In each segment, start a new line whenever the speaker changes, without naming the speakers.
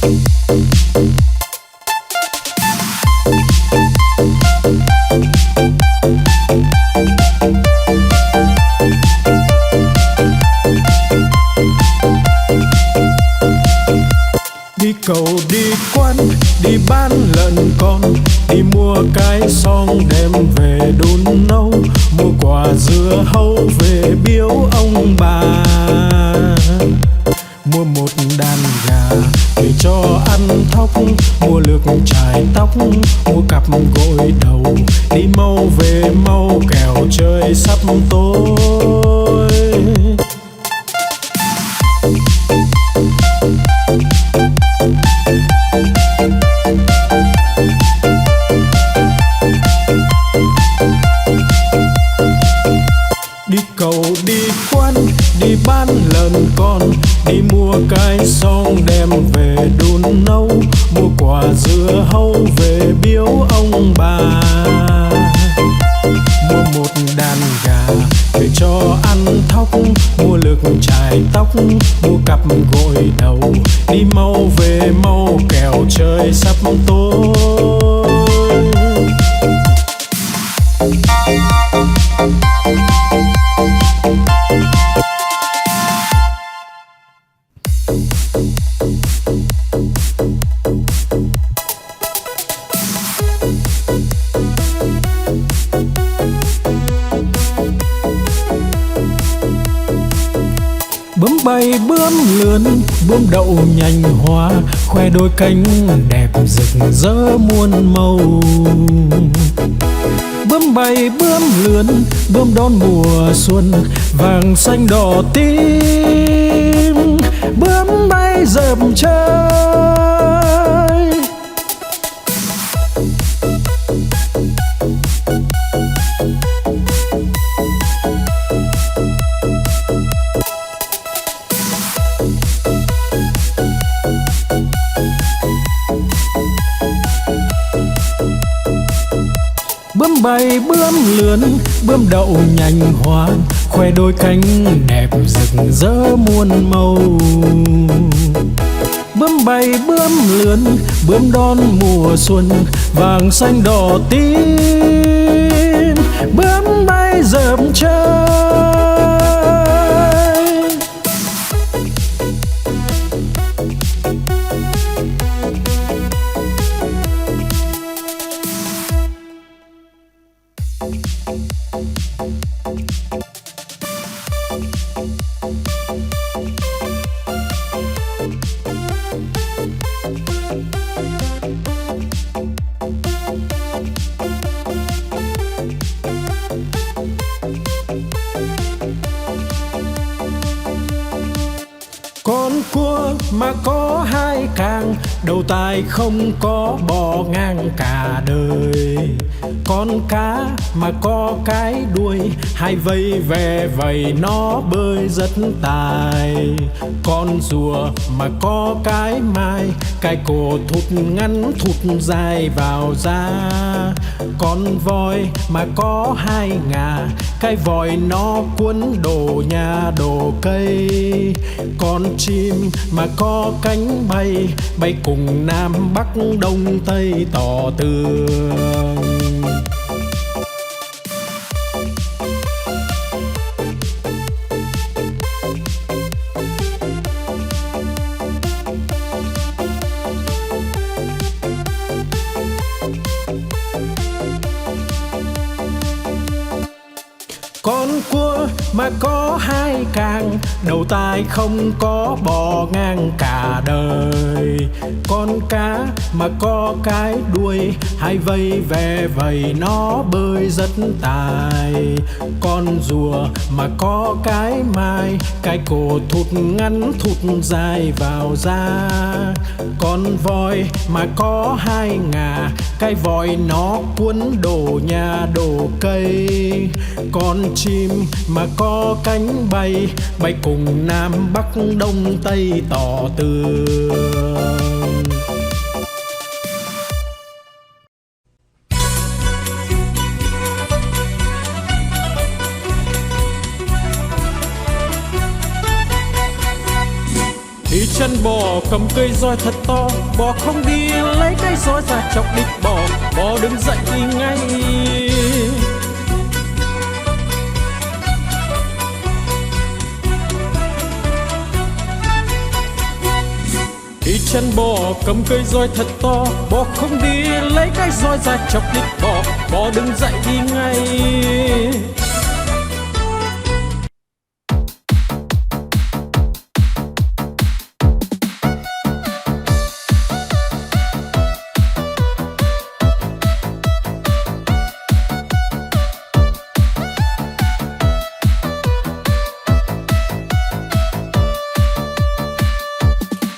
Đi cầu đi quán, đi bán lợn con, đi mua cái xong đem về đun nấu, mua quả dưa hấu về biếu ông bà, mua một đàn gà về cho ăn thóc, mua lược chải tóc, mua cặp gội đầu, đi mau về mau kẻo trời sắp tối. Đi cầu đi quán, đi bán lợn con, đi mua cái xong đem về đun nấu, mua quả dưa hấu về biếu ông bà, mua một đàn gà về cho ăn thóc, mua lược chải tóc, mua cặp gội đầu, đi mau về mau kẻo trời sắp tối. Bướm bay bướm lượn, bướm đậu nhành hoa, khoe đôi cánh đẹp rực rỡ muôn màu. Bướm bay bướm lượn, bướm đón mùa xuân, vàng xanh đỏ tím, bướm bay dợp trời. Bướm bay bướm lượn, bướm đậu nhành hoa, khoe đôi cánh đẹp rực rỡ muôn màu. Bướm bay bướm lượn, bướm đón mùa xuân, vàng xanh đỏ tím, bướm bay dợp trời. Con cua mà có hai càng, đầu tai không có bò ngang cả đời. Con cá mà có cái đuôi, hai vây ve vầy nó bơi rất tài. Con rùa mà có cái mai, cái cổ thụt ngắn thụt dài vào da. Con voi mà có hai ngà, cái vòi nó cuốn đồ nhà đồ cây. Con chim mà có cánh bay, bay cùng Nam Bắc Đông Tây tỏ tường. Con cua mà có hai càng, đầu tai không có bò ngang cả đời. Con cá mà có cái đuôi, hai vây ve vầy nó bơi rất tài. Con rùa mà có cái mai, cái cổ thụt ngắn thụt dài vào da. Con voi mà có hai ngà, cái vòi nó cuốn đồ nhà đồ cây. Con chim mà có cánh bay, bay cùng Nam Bắc Đông Tây tỏ tường. Đi chân bò cầm cây roi thật to, bò không đi lấy cái roi ra chọc đít bò, bò đứng dậy đi ngay. Đi chân bò cầm cây roi thật to, bò không đi lấy cái roi ra chọc đít bò, bò đứng dậy đi ngay.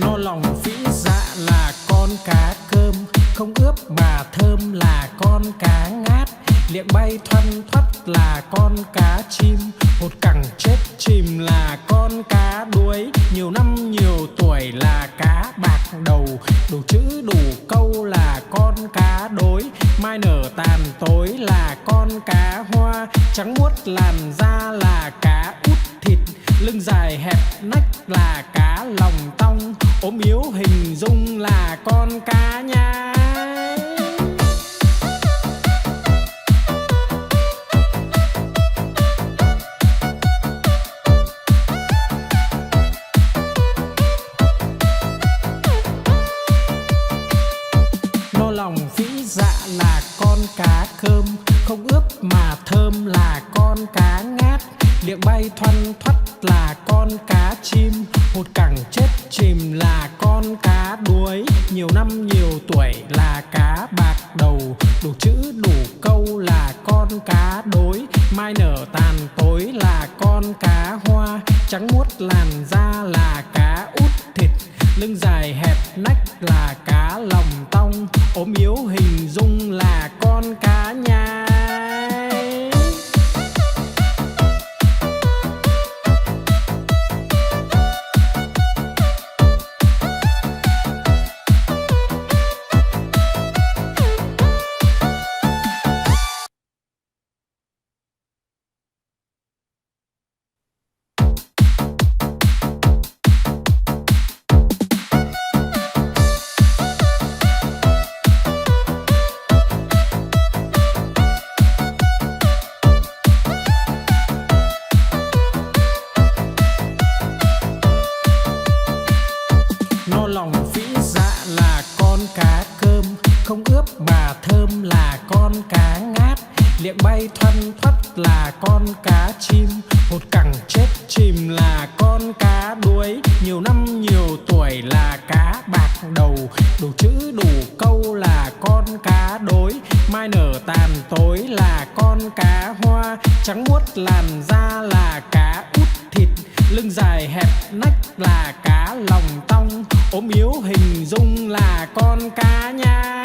No lòng phĩ dạ là con cá cơm, không ướp mà thơm là con cá ngát, liệng bay thoăn thoắt là con cá chim, hột cẳng chết chìm là con cá đuối, nhiều năm nhiều tuổi là cá bạc đầu, đủ chữ đủ câu là con cá đối, mai nở tàn tối là con cá hoa, trắng muốt làn da là cá út thịt, lưng dài hẹp nách là cá lòng tong, ốm yếu hình dung là con cá nhái. No lòng phĩ dạ là con cá cơm, không ướp mà thơm là con cá ngát, liệng bay thoăn thoắt là con cá chim, hột cẳng chết chìm là con cá đuối, nhiều năm nhiều tuổi là cá bạc đầu, đủ chữ đủ câu là con cá đối, mai nở tàn tối là con cá hoa, trắng muốt làn da là cá út thịt, lưng dài hẹp nách là cá lòng tong, ốm yếu hình dung là con cá nhái. No lòng phĩ dạ là con cá cơm, không ướp mà thơm là con cá ngát, liệng bay thoăn thoắt là con cá chim, hột cẳng chết chìm là con cá đuối, nhiều năm nhiều tuổi là cá bạc đầu, đủ chữ đủ câu là con cá đối, mai nở tàn tối là con cá hoa, trắng muốt làn da là cá út thịt, lưng dài hẹp nách là cá lòng tong, ốm yếu hình dung là con cá nhái.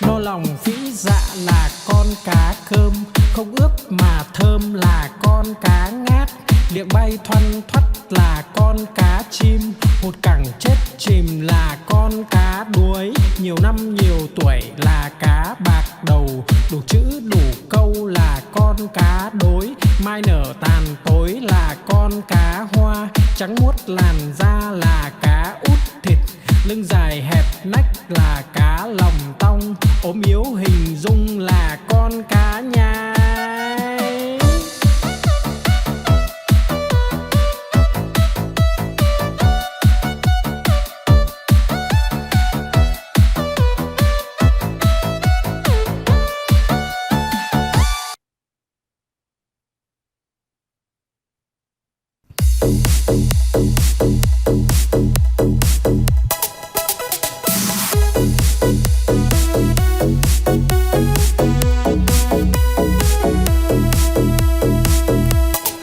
No lòng phĩ dạ là con cá cơm, không ướp mà thơm là con cá ngát, liệng bay thoăn thoắt là con cá chim, hột cẳng chết chìm là con cá đuối, nhiều năm nhiều tuổi là cá bạc đầu, đủ chữ đủ câu là con cá đối, mai nở tàn tối là con cá hoa, trắng muốt làn da là cá út thịt, lưng dài hẹp nách là cá lòng tong, ốm yếu hình dung là con cá nhái.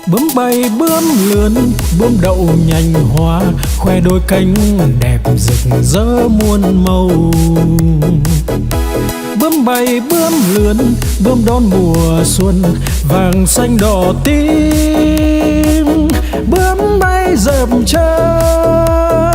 Bướm bay bướm lượn, bướm đậu nhành hoa, khoe đôi cánh đẹp rực rỡ muôn màu. Bướm bay bướm lượn, bướm đón mùa xuân, vàng xanh đỏ tím. Bướm bay dợp trời